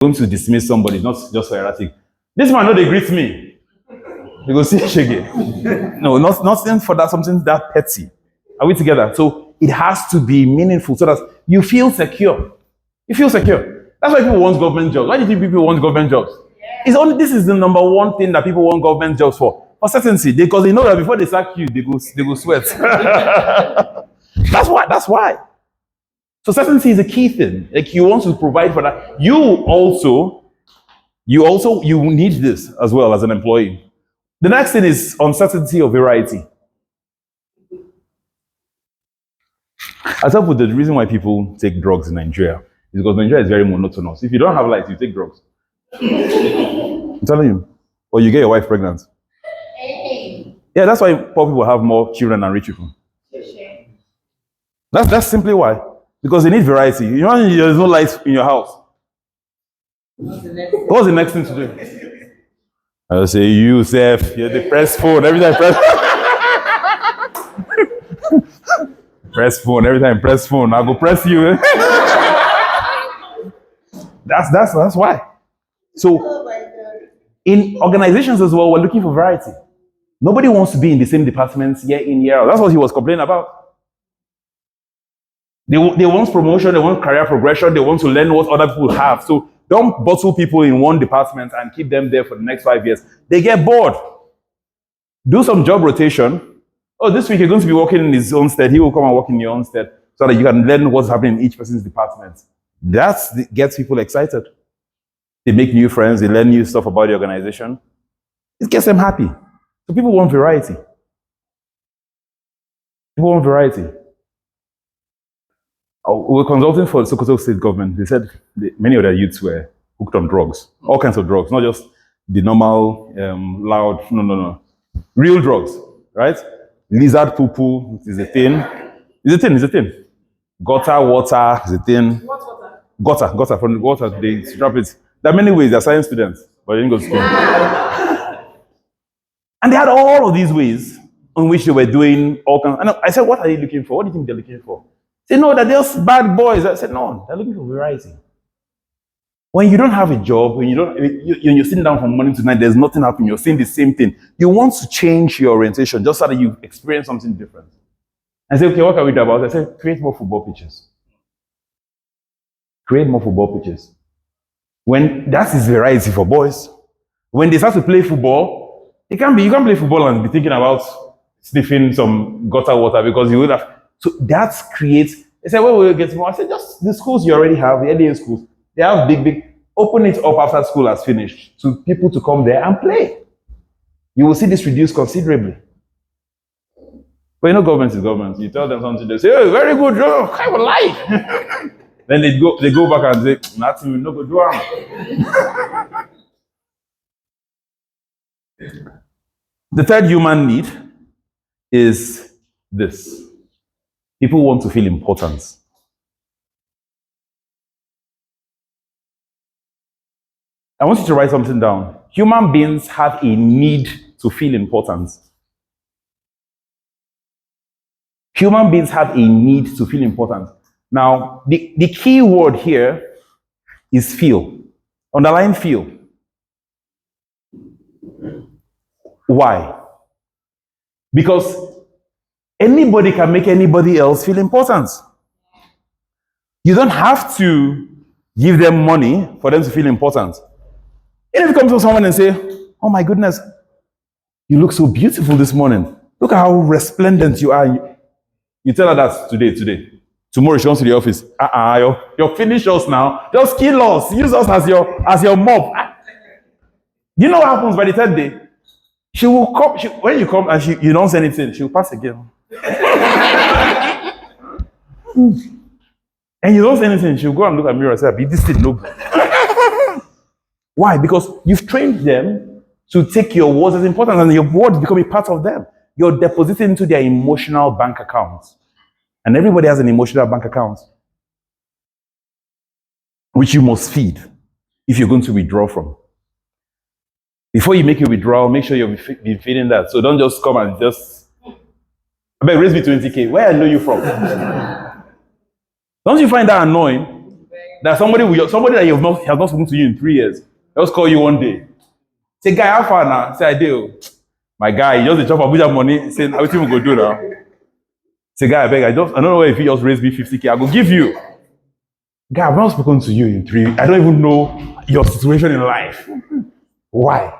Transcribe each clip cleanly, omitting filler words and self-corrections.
Going to dismiss somebody, not just for erratic. This man, no, they greet me. You go see Shege. No, nothing for that, something that petty. Are we together? So it has to be meaningful so that you feel secure. You feel secure. That's why people want government jobs. Why do you think people want government jobs? It's only this is the number one thing that people want government jobs for certainty. Because they know that before they sack you, they go sweat. That's why. So certainty is a key thing. Like you want to provide for that. You need this as well as an employee. The next thing is uncertainty or variety. I tell people the reason why people take drugs in Nigeria is because Nigeria is very monotonous. If you don't have lights, you take drugs. I'm telling you. Or you get your wife pregnant. Yeah, that's why poor people have more children than rich people. That's simply why. Because they need variety. You know, there's no lights in your house. What's the next thing to do? I'll say, you, Seth, you're the press phone. Every time press phone, every time press phone, I'll go press you. That's why. So, in organizations as well, we're looking for variety. Nobody wants to be in the same departments year in, year out. That's what he was complaining about. They want promotion, they want career progression, they want to learn what other people have. So don't bottle people in one department and keep them there for the next 5 years. They get bored. Do some job rotation. Oh, this week you're going to be working in his own stead. He will come and work in your own stead so that you can learn what's happening in each person's department. That gets people excited. They make new friends, they learn new stuff about the organization. It gets them happy. So people want variety. People want variety. We're consulting for the Sokoto state government. They said many of their youths were hooked on drugs, all kinds of drugs, not just the normal, loud, no. Real drugs, right? Lizard poo-poo is a thing. It's a thing. Gutter water is a thing. What water? Gutter, from the water, they strap it. There are many ways, they're science students, but they didn't go to school. And they had all of these ways on which they were doing all kinds. And I said, what are they looking for? What do you think they're looking for? They know that they're bad boys. I said, no, they're looking for variety. When you don't have a job, when you're sitting down from morning to night, there's nothing happening, you're saying the same thing. You want to change your orientation just so that you experience something different. I said, okay, what can we do about it? I said, create more football pitches. Create more football pitches. When that is variety for boys. When they start to play football, you can't play football and be thinking about sniffing some gutter water because you will have. So that creates. They said, where will you get more? I said, just the schools you already have, the LA schools, they have big, open it up after school has finished to people to come there and play. You will see this reduce considerably. But you know, government is government. You tell them something, they say, oh, very good, oh, I will lie. Then they go back and say, nothing will not go do. The third human need is this. People want to feel important. I want you to write something down. Human beings have a need to feel important. Human beings have a need to feel important. Now, the key word here is feel. Underline feel. Why? Because anybody can make anybody else feel important. You don't have to give them money for them to feel important. And if you come to someone and say, oh my goodness, you look so beautiful this morning. Look at how resplendent you are. You tell her that today. Tomorrow she comes to the office. You're finished us now. Just kill us. Use us as your mob. You know what happens by the third day? She will come. When you come and you don't say anything, she will pass again. And you don't say anything, she'll go and look at the mirror and say, this thing no good. Why? Because you've trained them to take your words as important and your words become a part of them. You're depositing into their emotional bank accounts. And everybody has an emotional bank account, which you must feed if you're going to withdraw from. Before you make your withdrawal, make sure you've been feeding that. So don't just come and just, I beg, raise me 20K. Where I know you from? Don't you find that annoying? that somebody that you has not spoken to you in 3 years, just call you one day. Say, guy, how far now? Say, I do. My guy, you just chop Abuja money. Say, how you go do now? Say, guy, I beg, I don't know if you just raise me 50K, I go give you. Guy, I've not spoken to you in 3 years. I don't even know your situation in life. Why?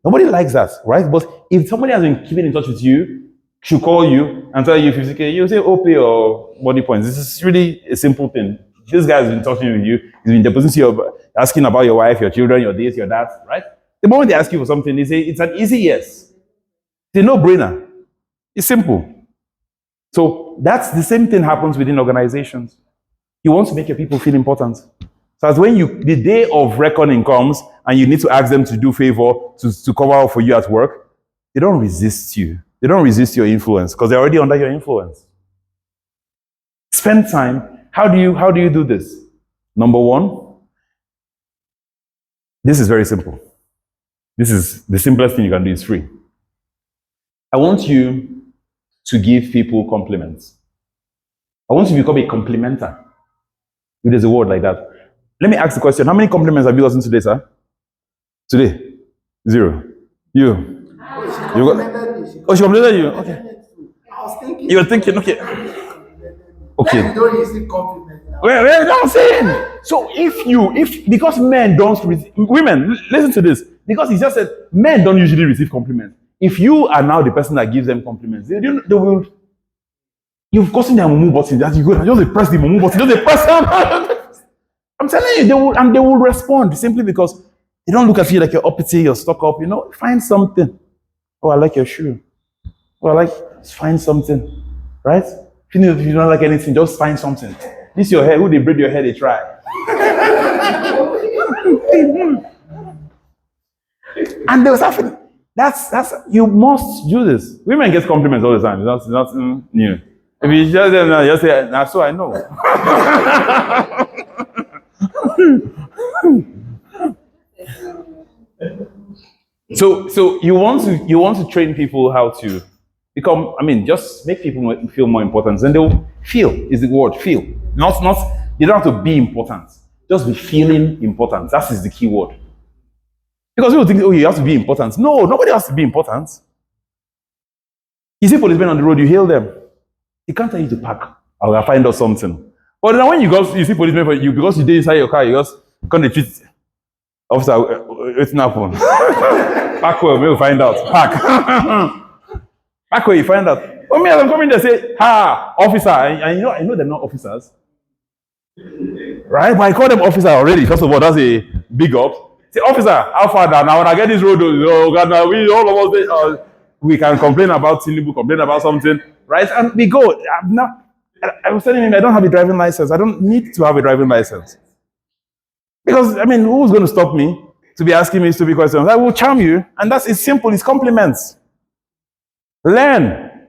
Nobody likes that, right? But if somebody has been keeping in touch with you, should call you and tell you 50K, you say, pay or body points. This is really a simple thing. This guy has been talking with you, he's been depositing you, asking about your wife, your children, your this, your that, right? The moment they ask you for something, they say it's an easy yes. It's a no-brainer. It's simple. So that's the same thing happens within organizations. You want to make your people feel important. So as when the day of reckoning comes and you need to ask them to do favor to cover up for you at work, they don't resist you. They don't resist your influence because they're already under your influence. Spend time. How do you do this? Number one, this is very simple. This is the simplest thing you can do. It's free. I want you to give people compliments. I want you to become a complimenter. If there's a word like that. Let me ask the question. How many compliments have you gotten today, sir? Today? 0. You got, she complimented you? Okay. I was thinking. You were thinking, okay. Okay. You don't receive compliments now. Well, I'm saying. So because men don't receive, women, listen to this. Because he just said, men don't usually receive compliments. If you are now the person that gives them compliments, they will, you've gotten their mumu button, that you go and just press the mumu button, just press them. I'm telling you, they will respond simply because they don't look at you like you're uppity, you're stuck up, find something. Oh, I like your shoe. Oh, find something, right? If you don't like anything, just find something. This your hair, who they braid your hair, they try. And they was having, that's you must do this. Women get compliments all the time. It's nothing new. If you just say, nah, so I know. So you want to train people how to become, just make people feel more important. Then they'll feel is the word, feel. Not they don't have to be important. Just be feeling important. That is the key word. Because people think, you have to be important. No, nobody has to be important. You see policemen on the road, you hail them. They can't tell you to park. I will find out something. But then when you see policemen for you, because you did inside your car, you just can't treat officer, it's not happen. Park where we'll find out. Park. Park where you find out. When me, I'm coming there, say, officer. And I know they're not officers. Right? But I call them officer already. First of all, that's a big up. Say, officer, how far down? Now when I get this road, God, now all of us, we can complain about Tinubu, complain about something, right? And we go. I was telling him I don't have a driving license. I don't need to have a driving license. Because, who's going to stop me to be asking me stupid questions? I will charm you. And it's simple. It's compliments. Learn.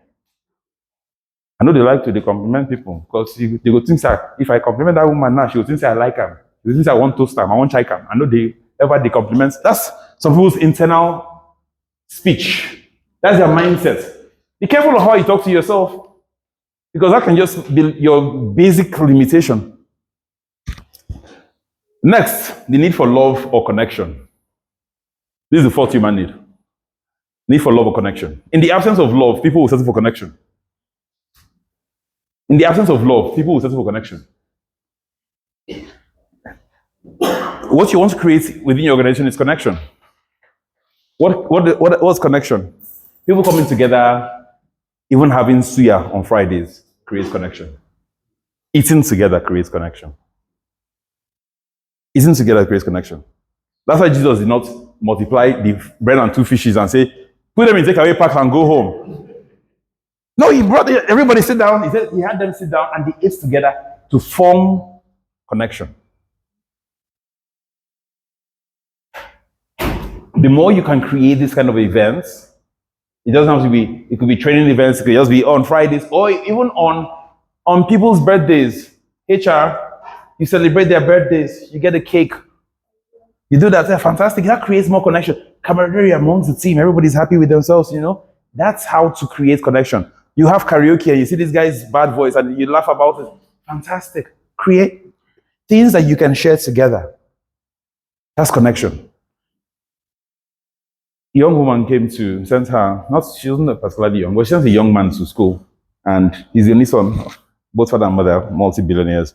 I know they like to compliment people because they go think that if I compliment that woman now, she will think that I like her. She will think that I want toast time, I want chai cam. I know they compliment. That's some people's internal speech. That's their mindset. Be careful of how you talk to yourself because that can just be your basic limitation. Next, the need for love or connection. This is the fourth human need. Need for love or connection. In the absence of love, people will settle for connection. In the absence of love, people will settle for connection. What you want to create within your organization is connection. What's connection? People coming together, even having suya on Fridays creates connection. Eating together creates connection. Eating together creates connection. That's why Jesus did not multiply the bread and 2 fishes and say, put them in takeaway packs and go home. No, he brought everybody sit down. He said he had them sit down and they ate together to form connection. The more you can create this kind of events, it doesn't have to be, it could be training events, it could just be on Fridays or even on people's birthdays. HR, you celebrate their birthdays, you get a cake. You do that, fantastic. That creates more connection. Camaraderie amongst the team, everybody's happy with themselves, That's how to create connection. You have karaoke and you see this guy's bad voice and you laugh about it. Fantastic. things that you can share together. That's connection. A young woman sent her, she wasn't particularly young, but she sent a young man to school. And he's the only son, both father and mother, multi-billionaires.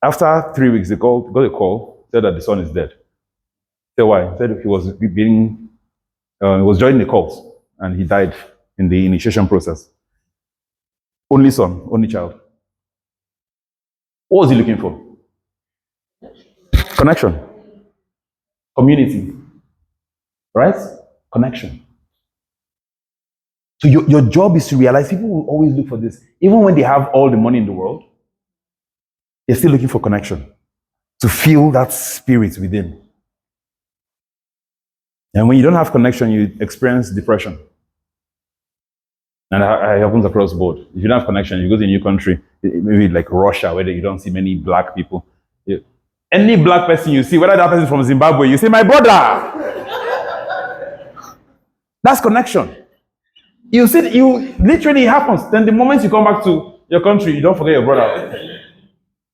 After 3 weeks, got a call, said that the son is dead. Said why? Said he was joining the cult and he died in the initiation process. Only son, only child. What was he looking for? Connection. Community. Right? Connection. So your job is to realize people will always look for this. Even when they have all the money in the world, they're still looking for connection. To feel that spirit within. And when you don't have connection, you experience depression. And it happens across the board. If you don't have connection, you go to a new country, maybe like Russia, where you don't see many black people. Any black person you see, whether that person is from Zimbabwe, you say, my brother! That's connection. You see, literally it happens. Then the moment you come back to your country, you don't forget your brother.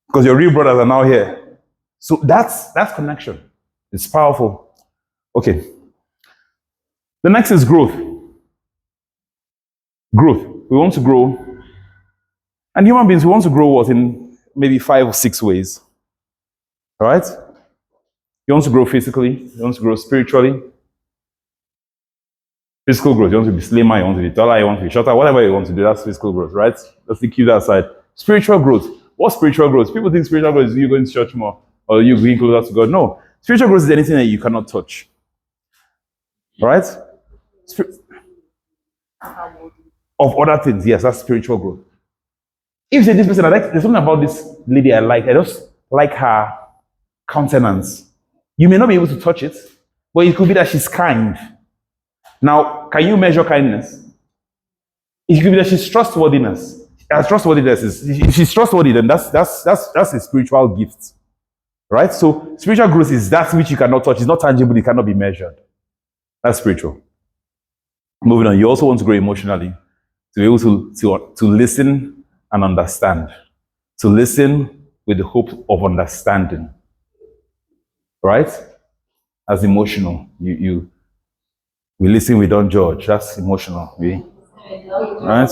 Because your real brothers are now here. So that's connection. It's powerful. Okay. The next is growth. Growth. We want to grow. And human beings, we want to grow what? In maybe 5 or 6 ways. All right? You want to grow physically. You want to grow spiritually. Physical growth. You want to be slimmer. You want to be taller. You want to be shorter. Whatever you want to do, that's physical growth, right? Let's keep that aside. Spiritual growth. What's spiritual growth? People think spiritual growth is you going to church more or you being closer to God. No. Spiritual growth is anything that you cannot touch. All right? Of other things, yes, that's spiritual growth. If you say this person, there's something about this lady I like. I just like her countenance. You may not be able to touch it, but it could be that she's kind. Now, can you measure kindness? It could be that she's trustworthiness. Trustworthiness is, if she's trustworthy, then that's a spiritual gift. Right? So spiritual growth is that which you cannot touch. It's not tangible, it cannot be measured. That's spiritual. Moving on, you also want to grow emotionally. To be able to listen and understand. To listen with the hope of understanding. Right? That's emotional. We listen, we don't judge. That's emotional. Right?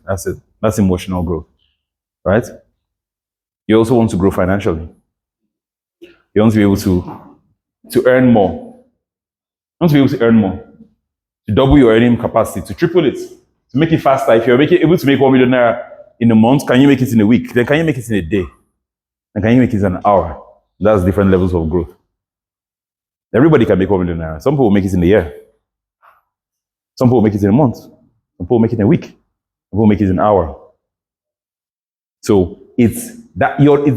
That's it. That's emotional growth. Right? You also want to grow financially. You want to be able to earn more. You want to be able to earn more. To double your earning capacity, to triple it, to make it faster. If you're able to make $1 million in a month, can you make it in a week? Then can you make it in a day? Then can you make it in an hour? That's different levels of growth. Everybody can make $1 million. Some people make it in a year. Some people make it in a month. Some people make it in a week. Some people make it in an hour. So it's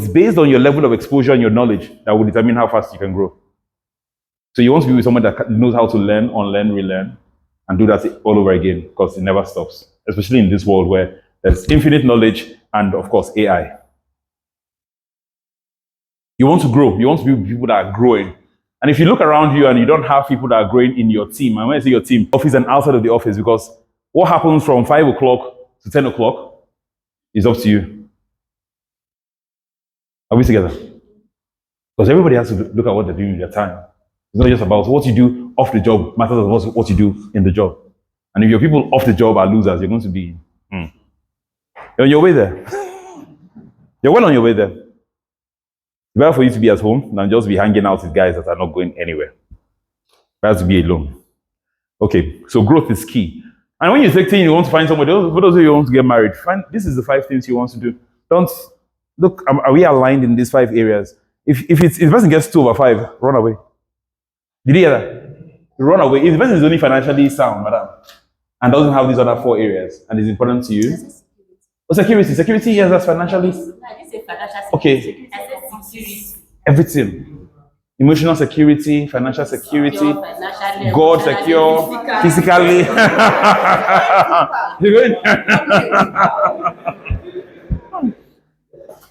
based on your level of exposure and your knowledge that will determine how fast you can grow. So you want to be with someone that knows how to learn, unlearn, relearn, and do that all over again, because it never stops. Especially in this world where there's infinite knowledge and, of course, AI. You want to grow. You want to be with people that are growing. And if you look around you and you don't have people that are growing in your team, and when I say your team, office and outside of the office, because what happens from 5 o'clock to 10 o'clock is up to you. Are we together? Because everybody has to look at what they're doing with their time. It's not just about what you do off the job, matters as what you do in the job. And if your people off the job are losers, you're going to be... You're on your way there. You're well on your way there. It's better for you to be at home than just be hanging out with guys that are not going anywhere. Better to be alone. Okay, so growth is key. And when you're 16, you want to find somebody, for those of you who want to get married, this is the 5 things you want to do. Don't... Look, are we aligned in these 5 areas? If the person gets 2 over 5, run away. Did you hear that? Run away. If the person is only financially sound, madam, and doesn't have these other 4 areas, and is important to you. Oh, security. Security, yes, that's financially. No, I didn't say financial security. Okay. I said security. Everything. Emotional security, financial security, God secure, physically.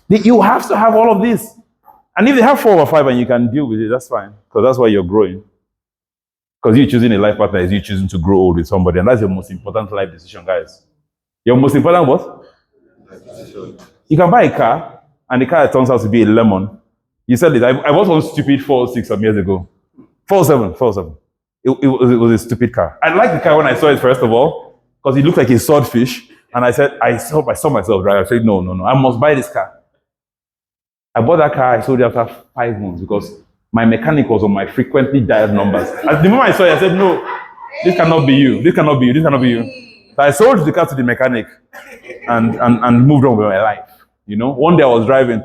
You have to have all of this. And if they have 4 over 5 and you can deal with it, that's fine. Because that's why you're growing. Because you're choosing a life partner is you choosing to grow old with somebody. And that's your most important life decision, guys. Your most important what? You can buy a car and the car turns out to be a lemon. You said it. I bought one stupid 406 some years ago. 407. It was a stupid car. I liked the car when I saw it, first of all, because it looked like a swordfish. And I said, I saw myself drive. I said, no, I must buy this car. I bought that car, I sold it after 5 months because my mechanic was on my frequently dialed numbers. At the moment I saw it, I said, no, this cannot be you. This cannot be you. So I sold the car to the mechanic and moved on with my life. You know, one day I was driving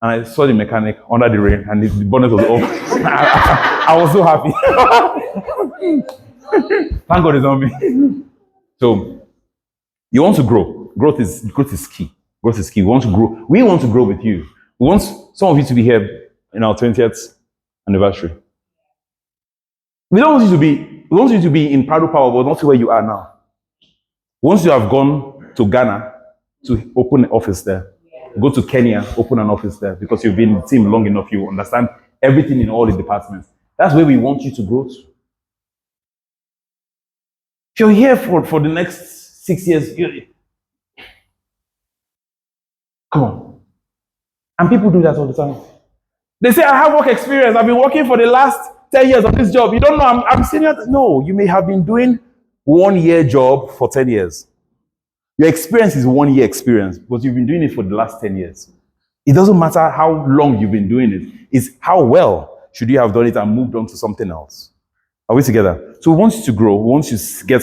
and I saw the mechanic under the rain and the bonnet was off. I was so happy. Thank God it's on me. So you want to grow. Growth is key. Growth is key. We want to grow. We want to grow with you. We want some of you to be here in our 20th anniversary. We want you to be in Prado Power, but not where you are now. Once you have gone to Ghana to open an office there, go to Kenya, open an office there, because you've been in the team long enough, you understand everything in all the departments. That's where we want you to grow to. If you're here for the next 6 years, come on. And people do that all the time. They say, I have work experience. I've been working for the last 10 years of this job. You don't know I'm senior. No, you may have been doing 1 year job for 10 years. Your experience is 1 year experience, but you've been doing it for the last 10 years. It doesn't matter how long you've been doing it. It's how well should you have done it and moved on to something else. Are we together? So we want you to grow. We want you to get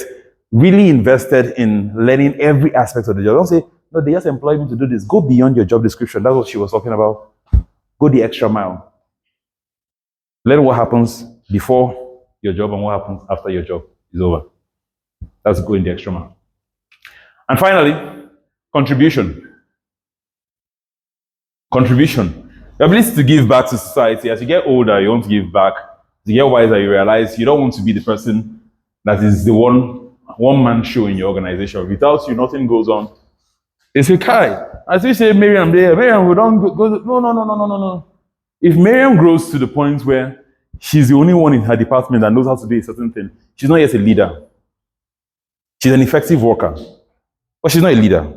really invested in learning every aspect of the job. Don't say, no, they just employ me to do this. Go beyond your job description. That's what she was talking about. Go the extra mile. Learn what happens before your job and what happens after your job is over. That's going the extra mile. And finally, contribution. Contribution. The ability to give back to society. As you get older, you want to give back. As you get wiser, you realize you don't want to be the person that is the one-man show in your organization. Without you, nothing goes on. They say, Kai, as we say, Miriam there, Miriam, we don't go. No. If Miriam grows to the point where she's the only one in her department that knows how to do a certain thing, she's not yet a leader. She's an effective worker, but she's not a leader.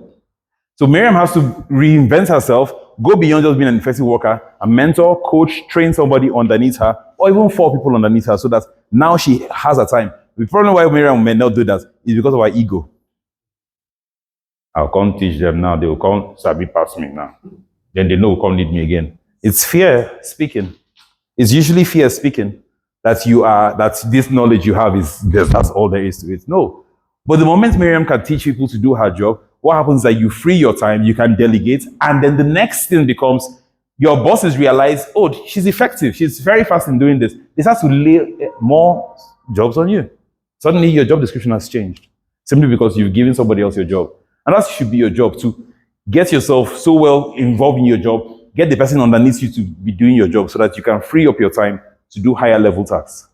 So Miriam has to reinvent herself, go beyond just being an effective worker, a mentor, coach, train somebody underneath her, or even 4 people underneath her, so that now she has her time. The problem why Miriam may not do that is because of her ego. I'll come teach them now. They will come Sabi pass me now. Then they know will come need me again. It's fear speaking. It's usually fear speaking that this knowledge you have that's all there is to it. No. But the moment Miriam can teach people to do her job, what happens is that you free your time, you can delegate, and then the next thing becomes your bosses realize, oh, she's effective. She's very fast in doing this. This has to lay more jobs on you. Suddenly your job description has changed simply because you've given somebody else your job. And that should be your job, to get yourself so well involved in your job, get the person underneath you to be doing your job so that you can free up your time to do higher level tasks.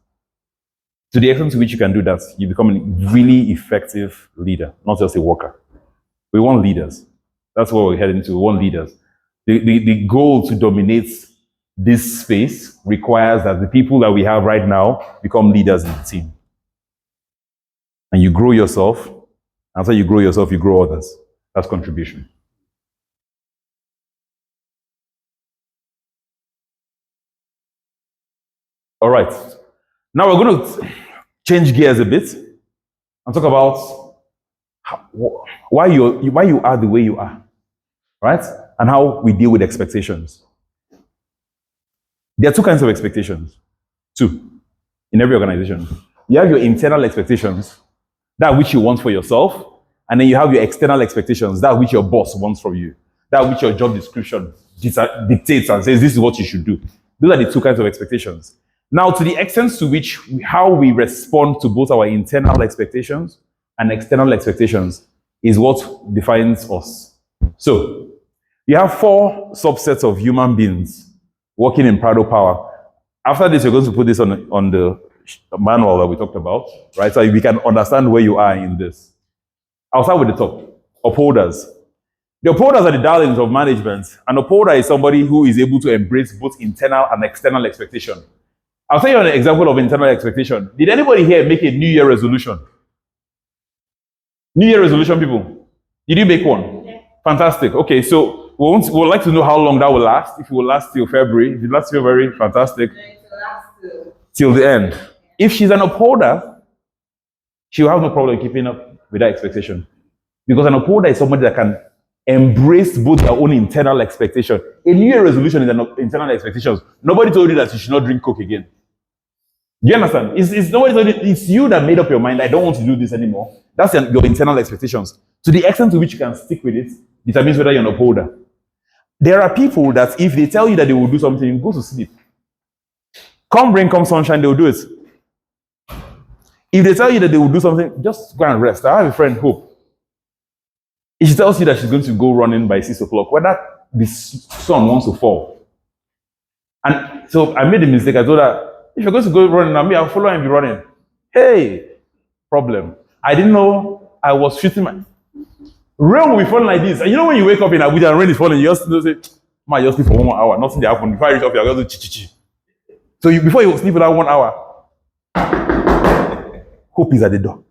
To the extent to which you can do that, you become a really effective leader, not just a worker. We want leaders. That's what we're heading to. We want leaders. The goal to dominate this space requires that the people that we have right now become leaders in the team. And you grow yourself. After you grow yourself, you grow others. That's contribution. All right. Now we're going to change gears a bit and talk about why you are the way you are, right? And how we deal with expectations. There are 2 kinds of expectations. 2 in every organization. You have your internal expectations, that which you want for yourself, and then you have your external expectations, that which your boss wants from you, that which your job description dictates and says this is what you should do. Those are the 2 kinds of expectations. Now, to the extent to which how we respond to both our internal expectations and external expectations is what defines us. So, you have 4 subsets of human beings working in Prado Power. After this, you're going to put this on the manual that we talked about, right? So we can understand where you are in this. I'll start with the top. Upholders. The upholders are the darlings of management. An upholder is somebody who is able to embrace both internal and external expectation. I'll tell you an example of internal expectation. Did anybody here make a New Year resolution? New Year resolution, people? Did you make one? Yeah. Fantastic. Okay, so we would like to know how long that will last. If it will last till February. If it lasts till February, fantastic. Till the end. If she's an upholder, she will have no problem keeping up with that expectation. Because an upholder is somebody that can embrace both their own internal expectation. A New Year resolution is an internal expectation. Nobody told you that you should not drink Coke again. Do you understand? It's nobody told you, it's you that made up your mind, I don't want to do this anymore. That's your internal expectations. To the extent to which you can stick with it, determines whether you're an upholder. There are people that if they tell you that they will do something, go to sleep. Come rain, come sunshine, they will do it. If they tell you that they will do something, just go and rest. I have a friend, Hope. If she tells you that she's going to go running by 6 o'clock, whether the sun wants to fall. And so I made a mistake. I told her, if you're going to go running, I'll follow and be running. Hey, problem. I didn't know I was shooting my... Rain will be falling like this. And you know when you wake up in Abuja and rain is falling, you just say, man, just sleep for 1 more hour. Nothing will happen. Before I reach up, you're going to chi-chi-chi. So before you sleep for that 1 hour, Hope is at the door.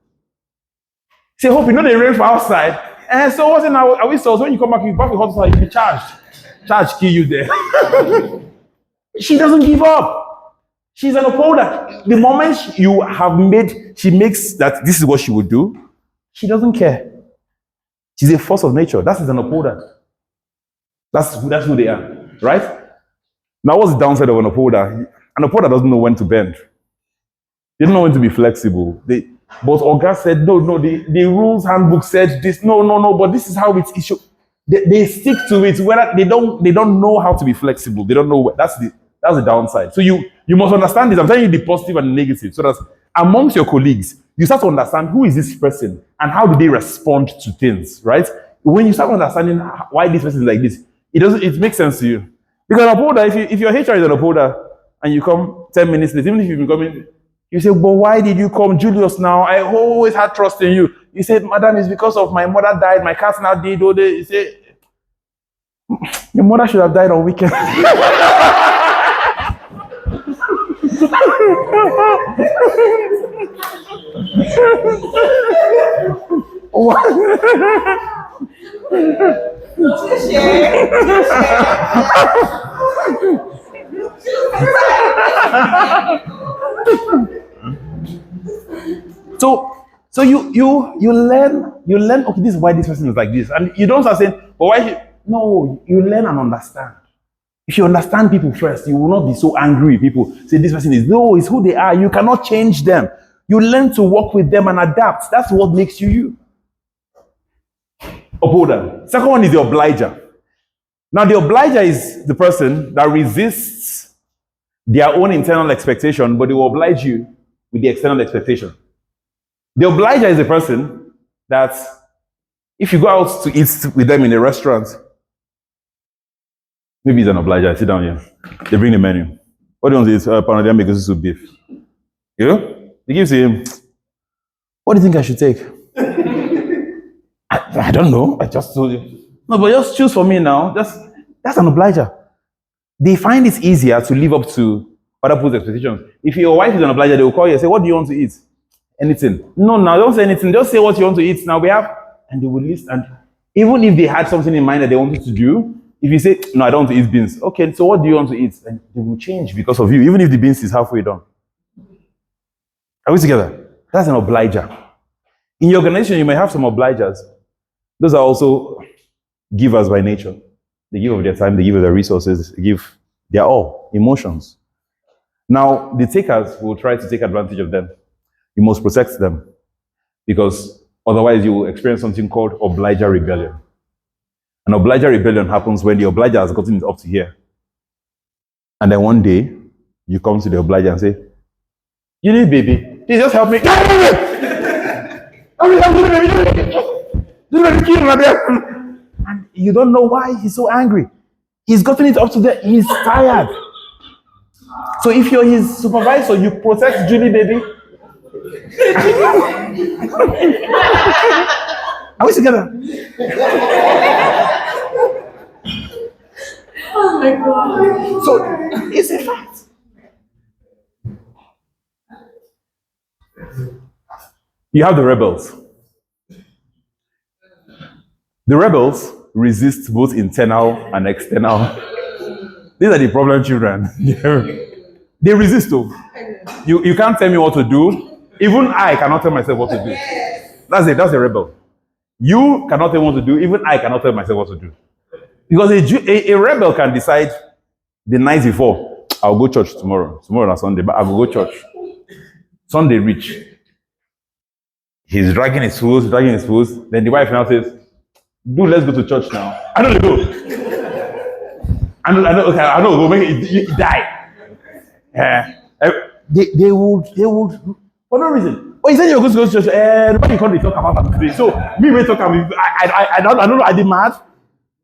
Say, Hope, you know the rain for outside. And so what's in our whistles? When you come back, you back with hot water, you'll be charged. Charge kill you there. She doesn't give up. She's an upholder. The moment she makes that this is what she would do, she doesn't care. She's a force of nature. That is an upholder. That's who they are, right? Now, what's the downside of an upholder? An upholder doesn't know when to bend. They don't know when to be flexible. But Oga said, no, the rules handbook said this. No, but this is how it should. They stick to it. Whether they don't know how to be flexible. They don't know. That's the downside. So you must understand this. I'm telling you the positive and the negative, so that amongst your colleagues, you start to understand who is this person and how do they respond to things, right? When you start understanding why this person is like this, it makes sense to you. Because an upholder, if your HR is an upholder and you come 10 minutes late, even if you've been coming, you say, but why did you come, Julius? Now I always had trust in you. You said, madam, it's because of my mother died, my cat now did all day. You say, your mother should have died on weekend. So you learn, okay, this is why this person is like this. And you don't start saying, but why no, you learn and understand. If you understand people first, you will not be so angry with people. Say this person is, no, it's who they are. You cannot change them. You learn to work with them and adapt. That's what makes you. Upholder. Second one is the obliger. Now the obliger is the person that resists their own internal expectation, but they will oblige you with the external expectation. The obliger is the person that if you go out to eat with them in a restaurant, maybe he's an obliger, sit down here. They bring the menu. What do you want to eat? Panadian because it's beef. You know? They give to him, what do you think I should take? I don't know. I just told you. No, but just choose for me now. That's an obliger. They find it easier to live up to other people's expectations. If your wife is an obliger, they will call you and say, what do you want to eat? Anything. No, now don't say anything. Just say what you want to eat. Now we have, and they will list. And even if they had something in mind that they wanted to do, if you say, no, I don't want to eat beans. Okay, so what do you want to eat? And they will change because of you, even if the beans is halfway done. Are we together? That's an obliger. In your organization, you may have some obligers. Those are also givers by nature. They give of their time, they give of their resources, they give their all, emotions. Now, the takers will try to take advantage of them. You must protect them because otherwise you will experience something called obliger rebellion. An obliger rebellion happens when the obliger has gotten it up to here. And then one day, you come to the obliger and say, you need baby, please just help me. And you don't know why he's so angry. He's gotten it up to there, he's tired. So if you're his supervisor, you protect Julie, baby. Are we together? Oh my God. So it's a fact. You have the rebels. The rebels resist both internal and external. These are the problem children. They resist though. You can't tell me what to do. Even I cannot tell myself what to do. That's it. That's a rebel. You cannot tell me what to do. Even I cannot tell myself what to do. Because a rebel can decide the night before, I'll go church tomorrow. Tomorrow is Sunday, but I will go church. Sunday reach. He's dragging his foot. Then the wife now says, let's go to church now. I know they go. Okay, I know, go make it die. They would, for no reason. Oh, he said you're going to go to church. Nobody can't talk about that today. So, me may talk about I don't know, I did mad.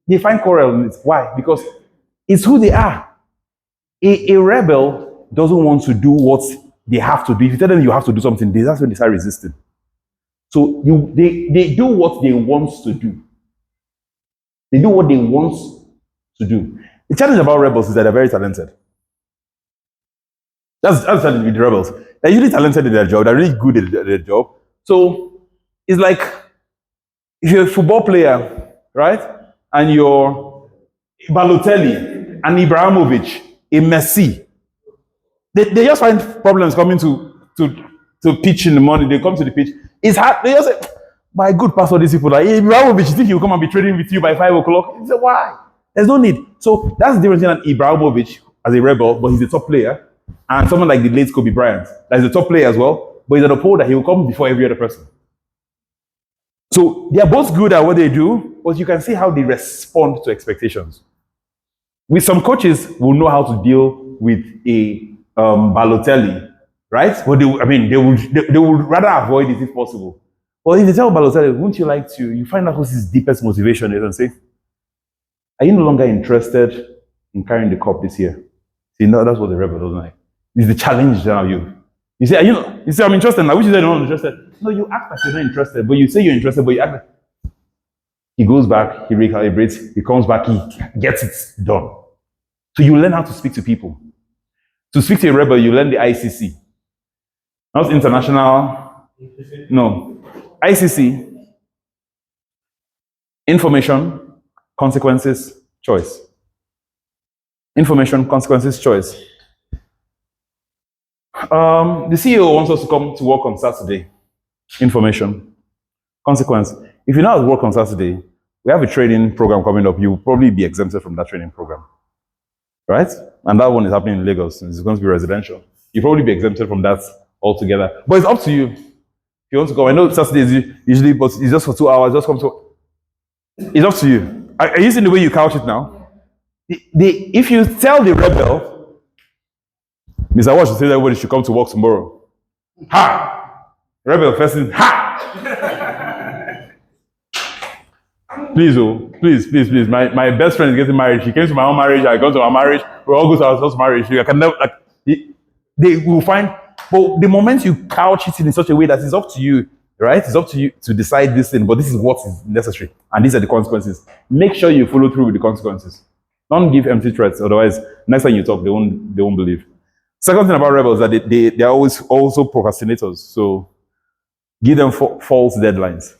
They find quarrel in it. Why? Because it's who they are. A rebel doesn't want to do what they have to do. If you tell them you have to do something, that's when they start resisting. So they do what they want to do. They do what they want to do. The challenge about rebels is that they're very talented. That's the challenge with the rebels. They're usually talented in their job. They're really good at their job. So it's like if you're a football player, right? And you're Balotelli and Ibrahimovic, a Messi. They just find problems coming to pitch in the morning. They come to the pitch. It's hard. They just say, my good pastor, these people like, hey, Ibrahimovic, you think he'll come and be training with you by 5 o'clock? He said, why? There's no need. So that's the difference between Ibrahimovic as a rebel, but he's a top player, and someone like the late Kobe Bryant, that's a top player as well, but he's an upholder. He will come before every other person. So they are both good at what they do, but you can see how they respond to expectations. With some coaches will know how to deal with a Balotelli, right? But they would rather avoid it if possible. But if they tell Balotelli, wouldn't you like to? You find out what's his deepest motivation is and say, are you no longer interested in carrying the cup this year? See, no, that's what the rebel doesn't like. It's the challenge of you. You say, I'm interested. Now, which is you're not interested? No, you act like you're not interested, but you say you're interested, but you act like. He goes back, he recalibrates, he comes back, he gets it done. So you learn how to speak to people. To speak to a rebel, you learn the ICC. Not international. No. ICC. Information, consequences, choice. Information, consequences, choice. The CEO wants us to come to work on Saturday. Information, consequence. If you're not at work on Saturday, we have a training program coming up. You'll probably be exempted from that training program. Right? And that one is happening in Lagos. It's going to be residential. You'll probably be exempted from that altogether. But it's up to you. If you want to go, I know Saturday is usually, but it's just for 2 hours. Just come to. It's up to you. Are you seeing the way you couch it now? If you tell the rebel, Mr. Wash should say that everybody should come to work tomorrow. Ha! Rebel person, ha! Please, please. My best friend is getting married. She came to my own marriage. I go to my marriage. We all go to our house marriage. I can never, they will find, but the moment you couch it in such a way that it's up to you, right? It's up to you to decide this thing, but this is what is necessary. And these are the consequences. Make sure you follow through with the consequences. Don't give empty threats. Otherwise, next time you talk, they won't believe. Second thing about rebels is that they are always also procrastinators. So give them false deadlines.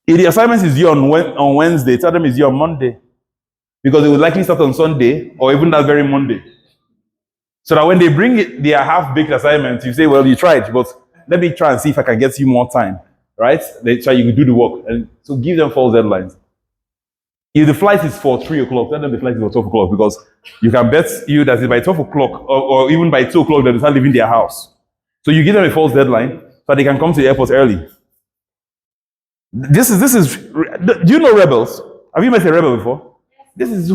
If the assignment is due on Wednesday, tell them it's due on Monday. Because it will likely start on Sunday or even that very Monday. So that when they bring their half-baked assignment, you say, well, you tried, but let me try and see if I can get you more time. Right? They try, you do the work. And so give them false deadlines. If the flight is for 3 o'clock, tell them the flight is for 12 o'clock, because you can bet you that by 12 o'clock or even by 2 o'clock, they will start leaving their house. So you give them a false deadline so they can come to the airport early. This is. Do you know rebels? Have you met a rebel before? This is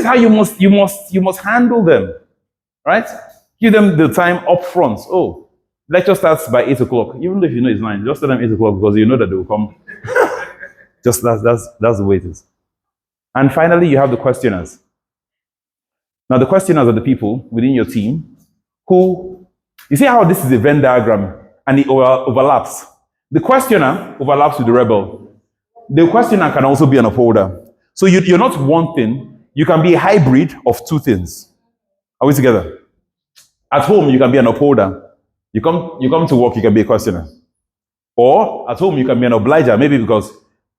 how you must handle them, right? Give them the time up front. Oh, lecture starts by 8 o'clock. Even if you know it's 9, just tell them 8 o'clock because you know that they will come. Just that's the way it is. And finally, you have the questioners. Now, the questioners are the people within your team who, you see how this is a Venn diagram and it overlaps. The questioner overlaps with the rebel. The questioner can also be an upholder. So you're not one thing, you can be a hybrid of two things. Are we together? At home, you can be an upholder. You come to work, you can be a questioner. Or at home, you can be an obliger, maybe because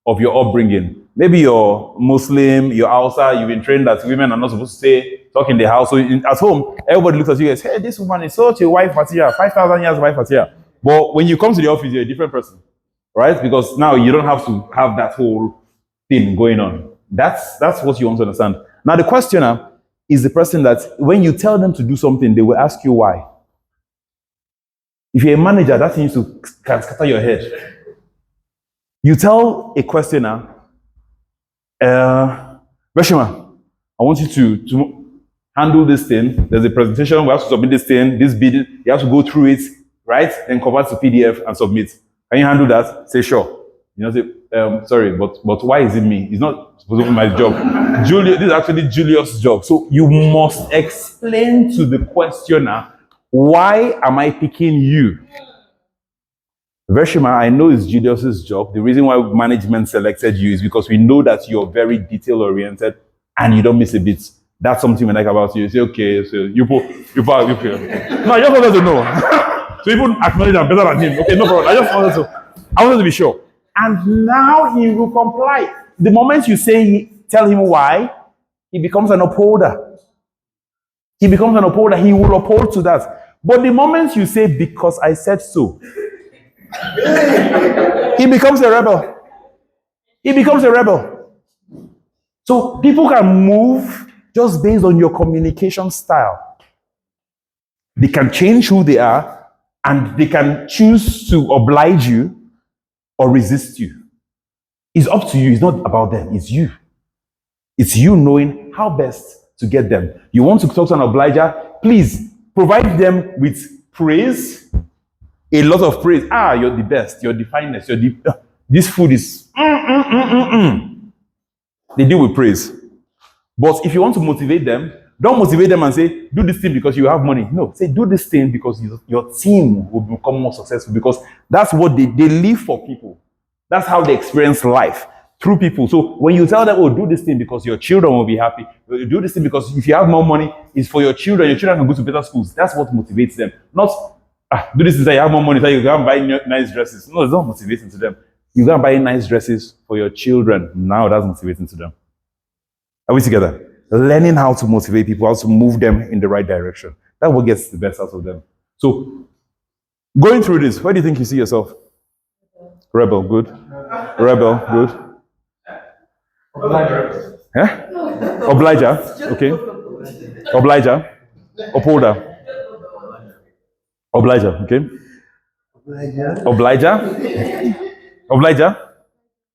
of your upbringing. Maybe you're Muslim, you're Hausa, you've been trained that women are not supposed to talk in the house. So at home, everybody looks at you and says, hey, this woman is such a wife material, 5,000 years wife material. But when you come to the office, you're a different person, right? Because now you don't have to have that whole thing going on. That's what you want to understand. Now, the questioner is the person that when you tell them to do something, they will ask you why. If you're a manager, that seems to scatter your head. You tell a questioner, Reshima, I want you to handle this thing. There's a presentation, we have to submit this thing, this bid, you have to go through it, right? Then convert to PDF and submit. Can you handle that? Say, sure. You know, say, sorry, but why is it me? It's not supposed to be my job. This is actually Julius' job. So you must explain to the questioner, why am I picking you? Vershima, I know it's Julius's job. The reason why management selected you is because we know that you're very detail-oriented and you don't miss a bit. That's something we like about you. You say, okay, so you put. No, I just wanted to know. So even acknowledge I'm better than him. Okay, no problem. I wanted to be sure. And now he will comply. The moment you tell him why, he becomes an upholder. He becomes an upholder. He will uphold to that. But the moment you say, because I said so, he becomes a rebel. He becomes a rebel. So people can move just based on your communication style. They can change who they are and they can choose to oblige you or resist you. It's up to you. It's not about them. It's you. It's you knowing how best to get them. You want to talk to an obliger? Please provide them with praise. A lot of praise. You're the best. You're the finest. This food is. They deal with praise. But if you want to motivate them, don't motivate them and say, do this thing because you have money. No, say, do this thing because your team will become more successful, because that's what they live for people. That's how they experience life, through people. So when you tell them, oh, do this thing because your children will be happy, do this thing because if you have more money, it's for your children can go to better schools. That's what motivates them. Not, do this thing so you have more money so you can buy nice dresses. No, it's not motivating to them. You can buy nice dresses for your children. Now that's motivating to them. Are we together? Learning how to motivate people, how to move them in the right direction. That's what gets the best out of them. So, going through this, where do you think you see yourself? Rebel, good. Rebel, good. Obliger, okay. Obliger. Upholder. Obliger, okay. Obliger. Obliger.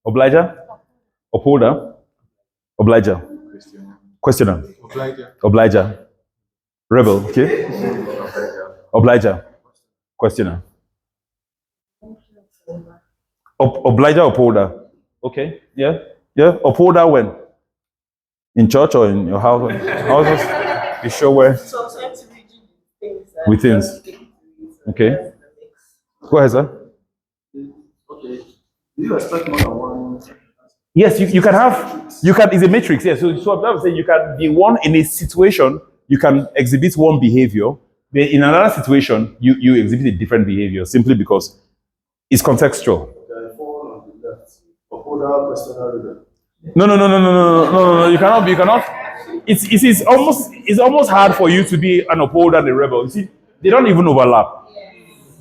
Obliger. Upholder. Obliger. Questioner. Obliger. Rebel, okay. Obliger. Questioner. Obliger, upholder. Okay, yeah. Upholder when? In church or in your house? You sure where? Sometimes we do things With things. Okay. Go ahead, sir. Okay. Do you expect more than one? Yes, you can have, it's a matrix, yes. So I would say you can be one in a situation, you can exhibit one behavior. Then in another situation, you exhibit a different behavior simply because it's contextual. No. You cannot. It's almost hard for you to be an upholder and a rebel. You see, they don't even overlap.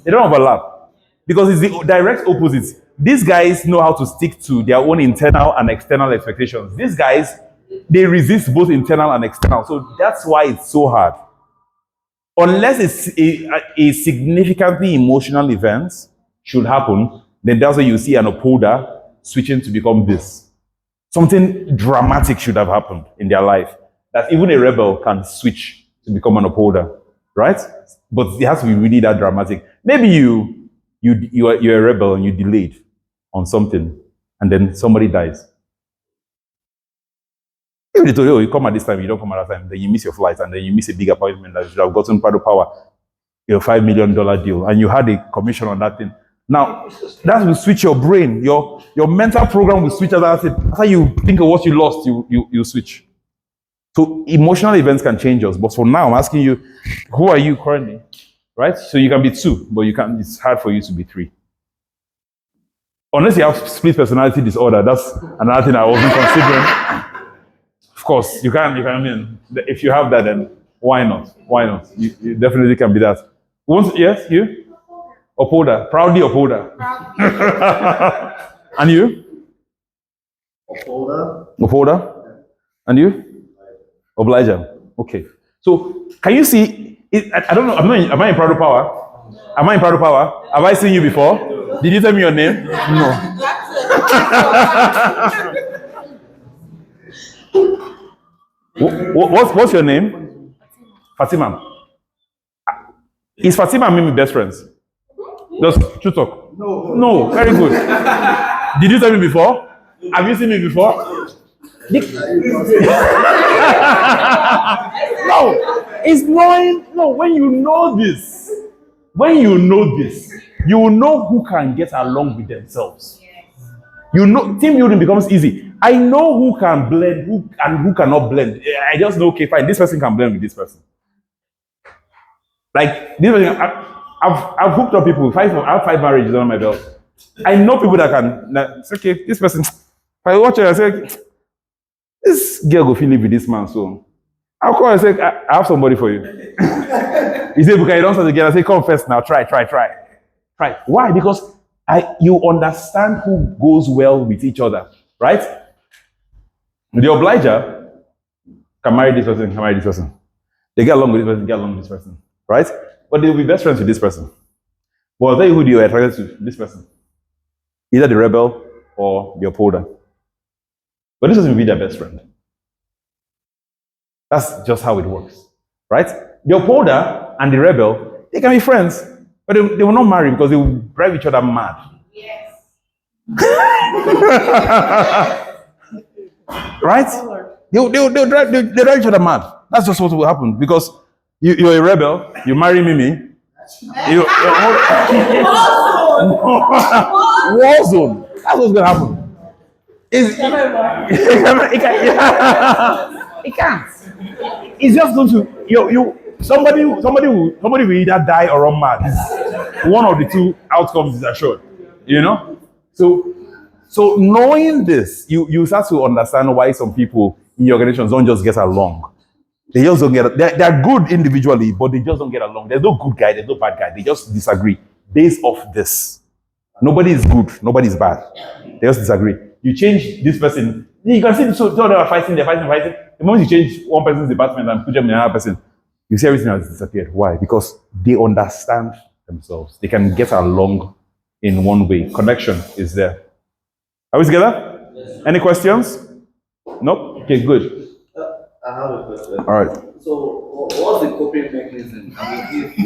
They don't overlap. Because it's the direct opposite. These guys know how to stick to their own internal and external expectations. These guys, they resist both internal and external. So that's why it's so hard. Unless it's a significantly emotional event should happen, then that's why you see an upholder switching to become this. Something dramatic should have happened in their life that even a rebel can switch to become an upholder, right? But it has to be really that dramatic. Maybe you're a rebel and you delayed on something, and then somebody dies. If they told you, you come at this time, you don't come at that time, then you miss your flight, and then you miss a big appointment that you should have gotten part of power, your $5 million deal, and you had a commission on that thing. Now, that will switch your brain. Your mental program will switch after you think of what you lost, you switch. So emotional events can change us. But for now, I'm asking you, who are you currently? Right? So you can be two, but it's hard for you to be three. Unless you have split personality disorder, that's another thing I wasn't considering. Of course, you can. I mean, if you have that, then why not? Why not? You definitely can be that. Yes, you? Upholder, proudly upholder. And you? Upholder. And you? Obliger. Okay. So, can you see? I don't know. Am I in Proud of Power? Am I in Proud of Power? Have I seen you before? Did you tell me your name? No. What's your name? Fatima. Is Fatima and Mimi best friends? Just true talk. No. Very good. Did you tell me before? Have you seen me before? No. It's knowing. No. When you know this, you will know who can get along with themselves. You know, team building becomes easy. I know who can blend, who cannot blend. I just know, okay, fine, this person can blend with this person. Like this person, I've hooked up people. I have 5 marriages on my belt. I know people that can. It's okay, this person. If I watch it, I say, this girl go feel live with this man. So I'll call and say, I have somebody for you. He said, because you don't start together. I say, come first now. Try. Why? Because you understand who goes well with each other, right? The obliger can marry this person, They get along with this person, right? But they'll be best friends with this person. But I'll tell you who you are attracted to, this person. Either the rebel or the upholder. But this doesn't be their best friend. That's just how it works, right? The upholder and the rebel, they can be friends, but they will not marry because they will drive each other mad. Yes. Right? They'll drive each other mad. That's just what will happen because you're a rebel, you marry Mimi. War zone. That's what's going to happen. It can't. It's just going to somebody will either die or run mad. One of the two outcomes is assured. You know? So knowing this, you start to understand why some people in your organizations don't just get along. They just don't get. They're good individually, but they just don't get along. There's no good guy, there's no bad guy. They just disagree based off this. Nobody is good, nobody is bad. They just disagree. You change this person, you can see so they are fighting. The moment you change one person's department and put them in another person, you see everything has disappeared. Why? Because they understand themselves. They can get along in one way. Connection is there. Are we together? Yes. Any questions? Nope? Okay, good. I have a question. All right. So, what's the coping mechanism? I mean, if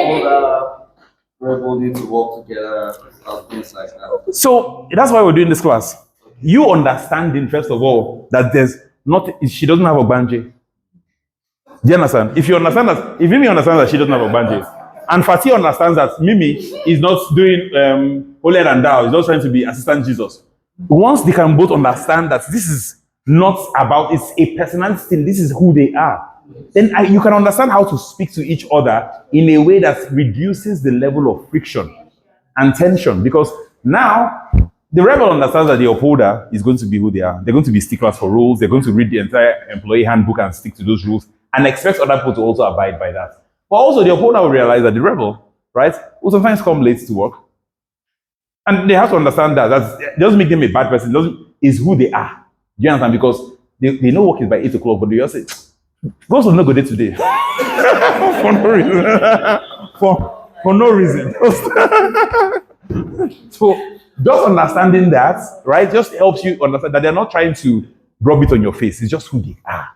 all the rebel need to work together, things like that. So that's why we're doing this class. You understanding first of all that she doesn't have a banjay. Do you understand? If Mimi understands that she doesn't have a banjay, and Fatih understands that Mimi is not doing holier than thou, is not trying to be assistant Jesus. Once they can both understand that this is not about, it's a personality thing, this is who they are, then you can understand how to speak to each other in a way that reduces the level of friction and tension. Because now the rebel understands that the upholder is going to be who they are. They're going to be sticklers for rules. They're going to read the entire employee handbook and stick to those rules and expect other people to also abide by that. But also the upholder will realize that the rebel, right, will sometimes come late to work. And they have to understand that it doesn't make them a bad person. It's who they are. Do you understand? Because they know work is by 8 o'clock, but they just say, "Goes will not go there today." For no reason. for no reason. So just understanding that, right, just helps you understand that they're not trying to rub it on your face. It's just who they are.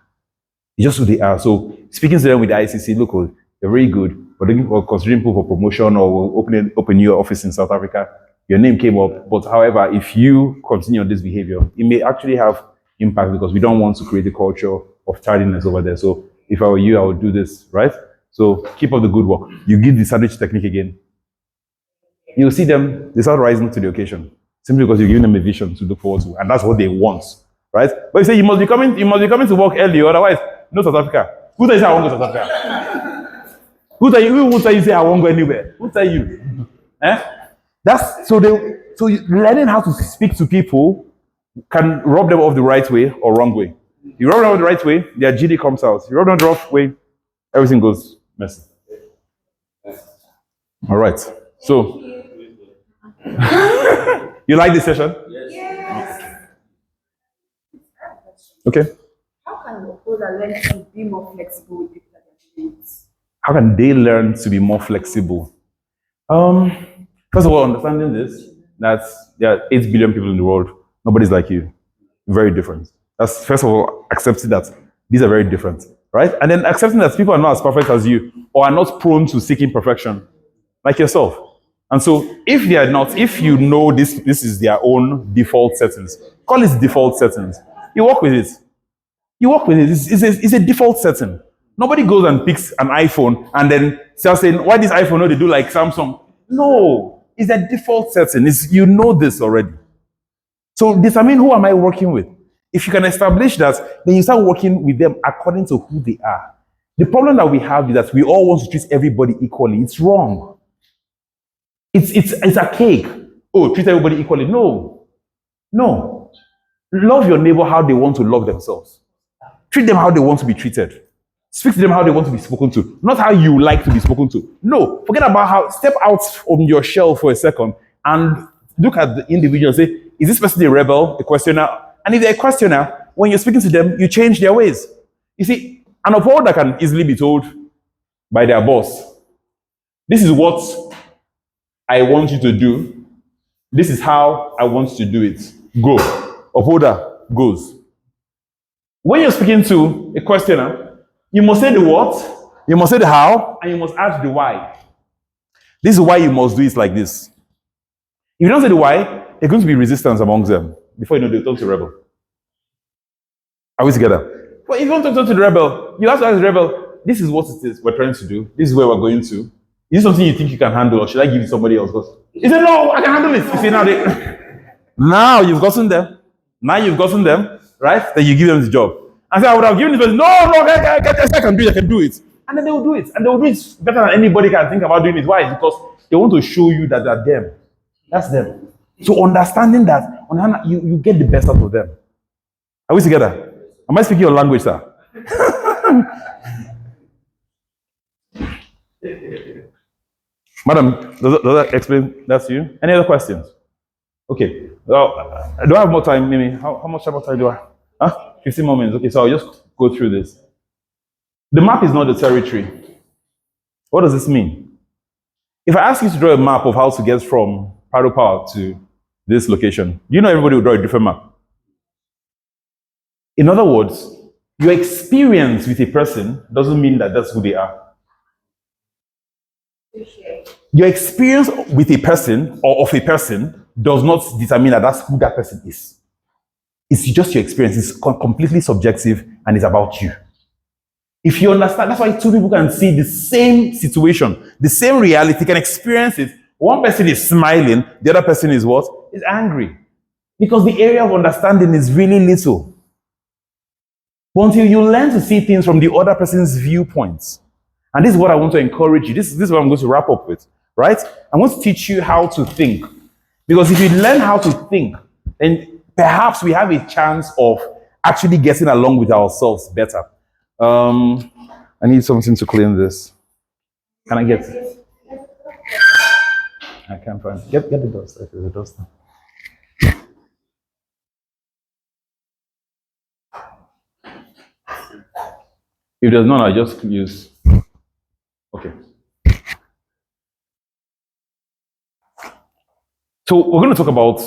It's just who they are. So speaking to them with the ICC, look, they're very good, but considering people for promotion or open your office in South Africa, your name came up. But however, if you continue on this behavior, it may actually have impact because we don't want to create a culture of tardiness over there. So if I were you, I would do this, right? So keep up the good work. You give the sandwich technique again. You'll see them, they start rising to the occasion. Simply because you're giving them a vision to look forward to. And that's what they want, right? But you say you must be coming to work early, otherwise, no South Africa. Who tell you say I won't go to South Africa? Who will tell you say I won't go anywhere? Who tell you? So learning how to speak to people can rub them off the right way or wrong way. You rub them off the right way, their GD comes out. You rub them the wrong way, everything goes messy. All right. So, you like this session? Yes. Okay. How can the holder learn to be more flexible with people that they're dealing with? How can they learn to be more flexible? First of all, understanding this, that there are 8 billion people in the world. Nobody's like you. Very different. That's first of all, accepting that these are very different, right? And then accepting that people are not as perfect as you or are not prone to seeking perfection like yourself. And so if they are not, if you know this is their own default settings, call it default settings. You work with it. You work with it. It's a default setting. Nobody goes and picks an iPhone and then starts saying, why this iPhone no they do like Samsung? No, it's a default setting. You know this already. So determine who am I working with. If you can establish that, then you start working with them according to who they are. The problem that we have is that we all want to treat everybody equally. It's wrong. It's archaic. Oh, treat everybody equally. No. Love your neighbor how they want to love themselves. Treat them how they want to be treated. Speak to them how they want to be spoken to, not how you like to be spoken to. No, forget about how, step out from your shell for a second and look at the individual and say, is this person a rebel, a questioner? And if they're a questioner, when you're speaking to them, you change their ways. You see, an upholder can easily be told by their boss, this is what I want you to do. This is how I want to do it. Go. Upholder goes. When you're speaking to a questioner, you must say the what, you must say the how, and you must ask the why. This is why you must do it like this. If you don't say the why, there's going to be resistance amongst them. Before you know, they'll talk to the rebel. Are we together? But if you want to talk to the rebel, you have to ask the rebel, this is what it is we're trying to do. This is where we're going to. Is this something you think you can handle, or should I give it to somebody else? He said, no, I can handle it. You see, now you've gotten them. Now you've gotten them, right? Then you give them the job. And say, I would have given this person, no, I can do it. And then they will do it. And they will do it better than anybody can think about doing it. Why? Because they want to show you that they're them. That's them. So understanding that, you get the best out of them. Are we together? Am I speaking your language, sir? Madam, does that explain that to you? Any other questions? Okay. Well, do I have more time, Mimi? How much more time do I have? 15 more minutes. Okay, so I'll just go through this. The map is not the territory. What does this mean? If I ask you to draw a map of how to get from Prado Park to this location, you know everybody will draw a different map. In other words, your experience with a person doesn't mean that that's who they are. Your experience with a person or of a person does not determine that that's who that person is. It's just your experience. It's completely subjective and it's about you. If you understand, that's why two people can see the same situation, the same reality, can experience it. One person is smiling, the other person is what? Is angry. Because the area of understanding is really little. But until you learn to see things from the other person's viewpoints, and this is what I want to encourage you. This is what I'm going to wrap up with, right? I want to teach you how to think. Because if you learn how to think, then perhaps we have a chance of actually getting along with ourselves better. I need something to clean this. Can I get it? I can't find it. Get the dust. Okay, the dust. If there's none, I just use. Okay. So we're going to talk about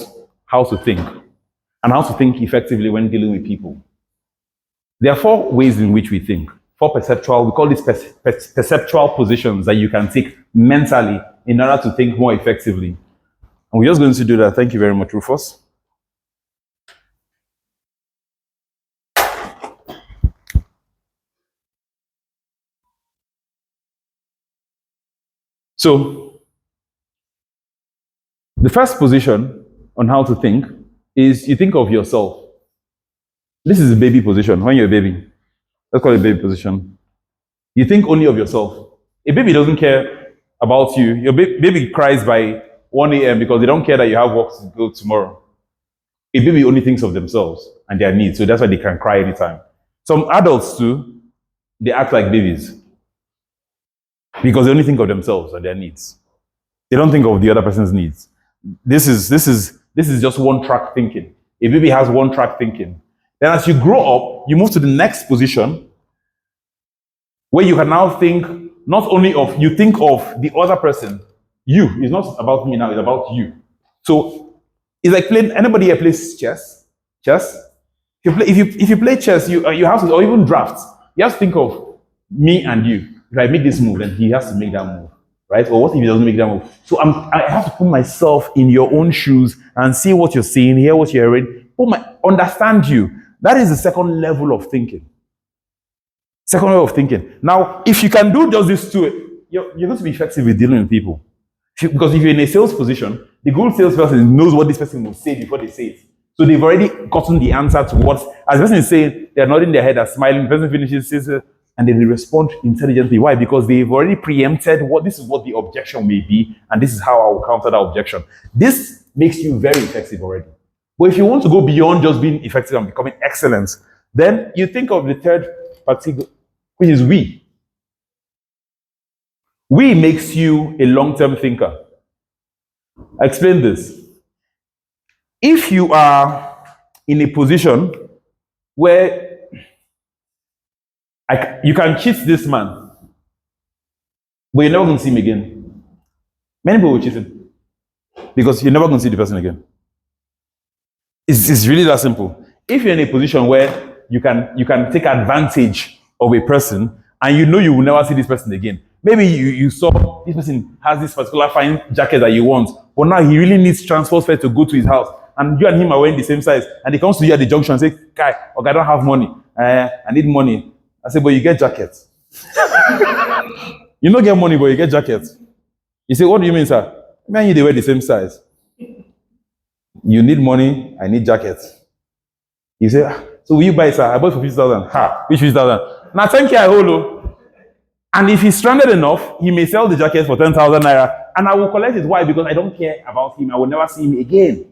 how to think and how to think effectively when dealing with people. There are 4 ways in which we think. 4 perceptual, we call these perceptual positions that you can take mentally in order to think more effectively. And we're just going to do that. Thank you very much, Rufus. So, the first position on how to think is you think of yourself. This is a baby position. When you're a baby, let's call it a baby position. You think only of yourself. A baby doesn't care about you. Your baby cries by 1 a.m. because they don't care that you have work to go tomorrow. A baby only thinks of themselves and their needs, so that's why they can cry anytime. Some adults too, they act like babies because they only think of themselves and their needs. They don't think of the other person's needs. This is just one-track thinking. A baby has one-track thinking. Then as you grow up, you move to the next position where you can now think not only of, you think of the other person. You. It's not about me now, it's about you. So it's like playing, anybody here plays chess? Chess? If you play chess, you have to, or even drafts, you have to think of me and you. If I make this move, then he has to make that move. Right? Or what if he doesn't make that move? So I have to put myself in your own shoes and see what you're seeing, hear what you're hearing, understand you. That is the second level of thinking. Second way of thinking. Now, if you can do just this two, you're going to be effective with dealing with people. Because if you're in a sales position, the good salesperson knows what this person will say before they say it. So they've already gotten the answer to what, as the person is saying, they're nodding their head and smiling, the person finishes, says, and then they respond intelligently. Why? Because they've already preempted this is what the objection may be, and this is how I will counter that objection. This makes you very effective already. But if you want to go beyond just being effective and becoming excellent, then you think of the third party, which is we. We makes you a long-term thinker. I explain this. If you are in a position where you can cheat this man, but you're never going to see him again. Many people will cheat him because you're never going to see the person again. It's really that simple. If you're in a position where you can take advantage of a person and you know you will never see this person again. Maybe you saw this person has this particular fine jacket that you want, but now he really needs transport fare to go to his house. And you and him are wearing the same size. And he comes to you at the junction and says, Kai, okay, I don't have money. I need money. I say, but you get jackets. You don't get money, but you get jackets. You say, what do you mean, sir? Me and you, they wear the same size. You need money, I need jackets. You say, so will you buy it, sir? I bought it for 50,000. Ha, which 50,000? Now, 10K I hold. And if he's stranded enough, he may sell the jacket for 10,000 naira. And I will collect it. Why? Because I don't care about him. I will never see him again.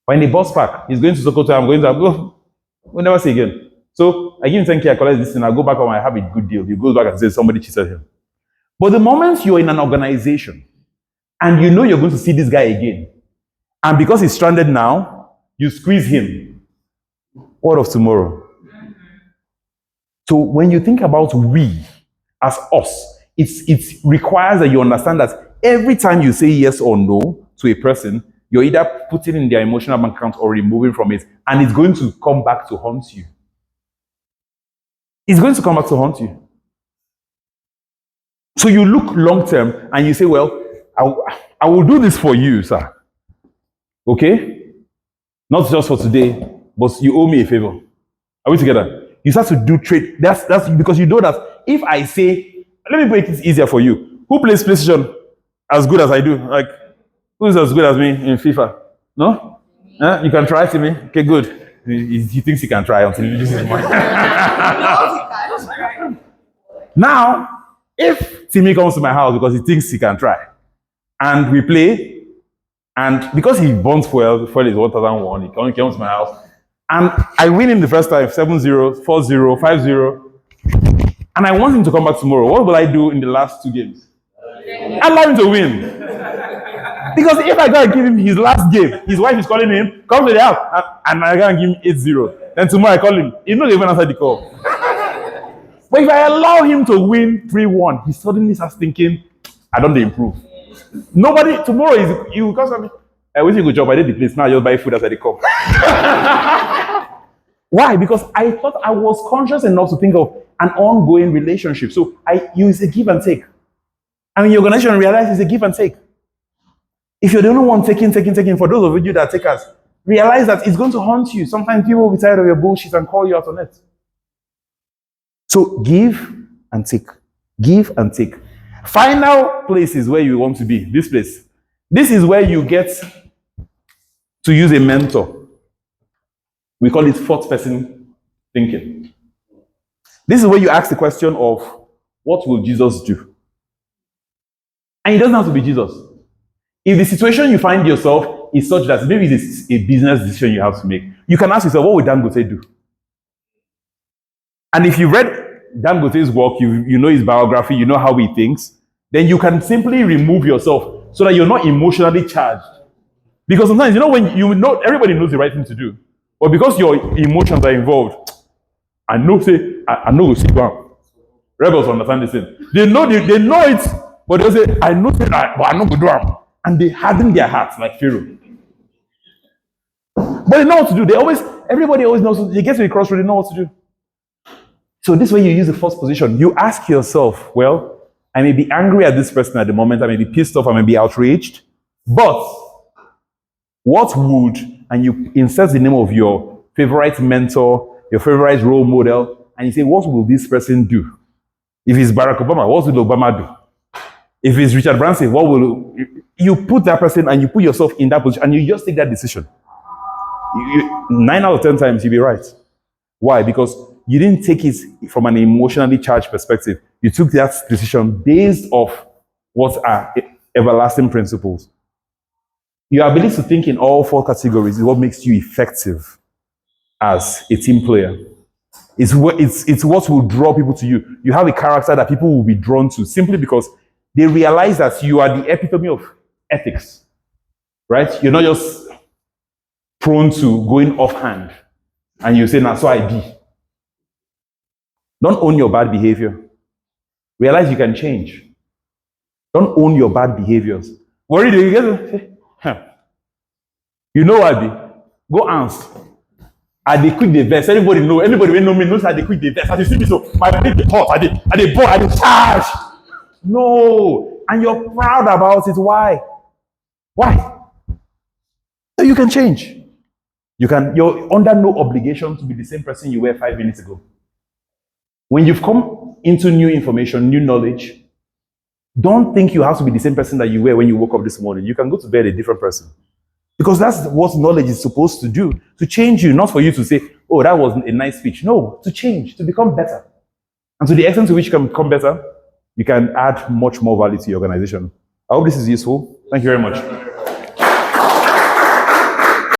Or in the bus park, he's going to Sokoto, I'm going to go. We'll never see again. So I give him 10K, I collect this thing, I go back home, I have a good deal. He goes back and says somebody cheated him. But the moment you're in an organization and you know you're going to see this guy again, and because he's stranded now, you squeeze him. What of tomorrow? So when you think about we as us, it requires that you understand that every time you say yes or no to a person, you're either putting in their emotional bank account or removing from it, and it's going to come back to haunt you. It's going to come back to haunt you. So you look long term and you say, well, I will do this for you, sir. Okay? Not just for today, but you owe me a favor. Are we together? You start to do trade. That's because you know that if I say, let me make it easier for you. Who plays PlayStation as good as I do? Like, who's as good as me in FIFA? No? You can try to me? Okay, good. He thinks he can try until he loses his money. Now, if Timmy comes to my house because he thinks he can try, and we play, and because he burns fuel is 1,001, he comes to my house, and I win him the first time, 7-0, 4-0, 5-0, and I want him to come back tomorrow, what will I do in the last 2 games? I allow him to win. Because if I go and give him his last game, his wife is calling him, come to the house, and I go and give him 8-0. Then tomorrow I call him, he's not even answer the call. But if I allow him to win 3-1, he suddenly starts thinking, I don't improve. Nobody, tomorrow, he will come to me, I wish you could job, I did the place, now I just buy food as I come. Why? Because I thought I was conscious enough to think of an ongoing relationship. So I use a give and take. And your organization realize it's a give and take. If you're the only one taking, for those of you that take us, realize that it's going to haunt you. Sometimes people will be tired of your bullshit and call you out on it. So give and take. Give and take. Final place is where you want to be. This place. This is where you get to use a mentor. We call it fourth person thinking. This is where you ask the question of, what will Jesus do? And it doesn't have to be Jesus. If the situation you find yourself is such that maybe it's a business decision you have to make, you can ask yourself, what would Dangote do? And if you read Dangote's work, you know his biography, you know how he thinks, then you can simply remove yourself so that you're not emotionally charged. Because sometimes, when everybody knows the right thing to do, but because your emotions are involved, I know go sit down. Rebels understand this thing. They know it, but they'll say, I know that, but I know go do it. And they harden their hearts like Pharaoh. But they know what to do. Everybody always knows. They get to the crossroad, they know what to do. So this way you use the first position. You ask yourself, well, I may be angry at this person at the moment, I may be pissed off, I may be outraged, but what would, and you insert the name of your favorite mentor, your favorite role model, and you say, what will this person do? If it's Barack Obama, what will Obama do? If it's Richard Branson, what will you put that person and you put yourself in that position and you just take that decision? 9 out of 10 times you'll be right. Why? Because you didn't take it from an emotionally charged perspective. You took that decision based off what are everlasting principles. Your ability to think in all 4 categories is what makes you effective as a team player. It's what will draw people to you. You have a character that people will be drawn to simply because they realize that you are the epitome of ethics, right? You're not just prone to going offhand and you say, nah, so I be. Don't own your bad behavior. Realize you can change. Don't own your bad behaviors. Worried you get You know what I be? Go ask. I dey quick the verse. Anybody will know me knows I dey quick the verse. As you see me so, my brain dey hot. I dey bored. I dey charge. No, and you're proud about it. Why? So you can change. You're under no obligation to be the same person you were 5 minutes ago. When you've come into new information, new knowledge, don't think you have to be the same person that you were when you woke up this morning. You can go to bed a different person. Because that's what knowledge is supposed to do, to change you, not for you to say, oh, that was a nice speech. No, to change, to become better. And to the extent to which you can become better, you can add much more value to your organization. I hope this is useful. Thank you very much.